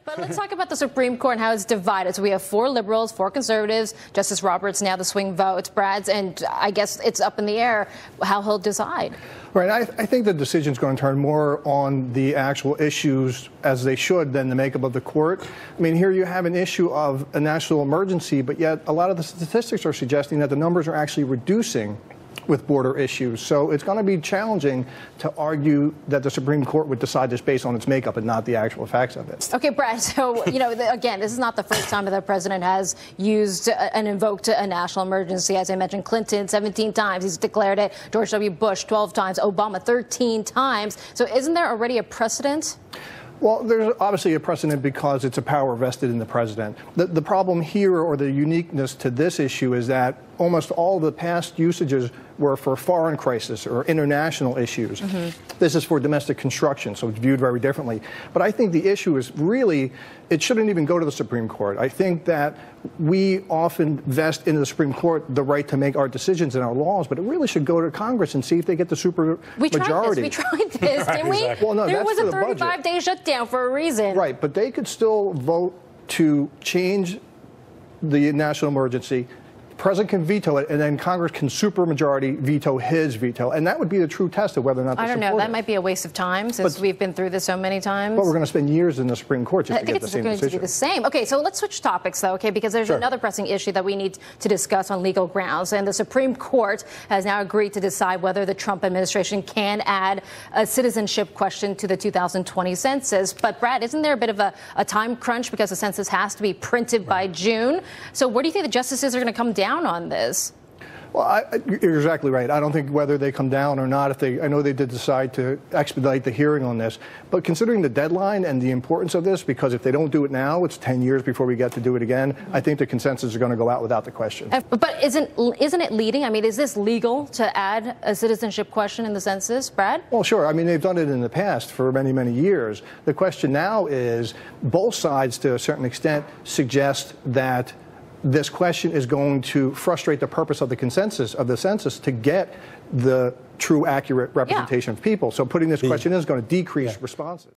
But let's talk about the Supreme Court and how it's divided. So we have 4 liberals, 4 conservatives. Justice Roberts now the swing vote. Brad's, and I guess it's up in the air how he'll decide. Right. I think the decision is going to turn more on the actual issues, as they should, than the makeup of the court. I mean, here you have an issue of a national emergency, but yet a lot of the statistics are suggesting that the numbers are actually reducing with border issues. So it's going to be challenging to argue that the Supreme Court would decide this based on its makeup and not the actual facts of it. Okay, Brad, so, again, this is not the first time that the president has used and invoked a national emergency. As I mentioned, Clinton 17 times. He's declared it. George W. Bush 12 times. Obama 13 times. So isn't there already a precedent? Well, there's obviously a precedent because it's a power vested in the president. The problem here, or the uniqueness to this issue, is that almost all the past usages were for foreign crisis or international issues. This is for domestic construction, so it's viewed very differently. But I think the issue is really, it shouldn't even go to the Supreme Court. I think that we often vest in the Supreme Court the right to make our decisions and our laws, but it really should go to Congress and see if they get the super majority. We tried this, didn't we? Exactly. Well, no, there was a 35-day shutdown for a reason. Right, but they could still vote to change the national emergency. The president can veto it, and then Congress can supermajority veto his veto, and that would be the true test of whether or not they I don't know. That might be a waste of time since we've been through this so many times. But we're going to spend years in the Supreme Court just to get the same decision. I think it's going to be the same. Okay, so let's switch topics, though, okay, because there's another pressing issue that we need to discuss on legal grounds, and the Supreme Court has now agreed to decide whether the Trump administration can add a citizenship question to the 2020 census. But, Brad, isn't there a bit of a time crunch because the census has to be printed by June? So where do you think the justices are going to come down on this? Well, you're exactly right. I don't think whether they come down or not, I know they did decide to expedite the hearing on this, but considering the deadline and the importance of this, because if they don't do it now, it's 10 years before we get to do it again, I think the consensus is going to go out without the question. But isn't it leading? I mean, is this legal to add a citizenship question in the census, Brad? Well, sure. I mean, they've done it in the past for many, many years. The question now is both sides, to a certain extent, suggest that this question is going to frustrate the purpose of the census to get the true, accurate representation of people. So putting this question in is going to decrease responses.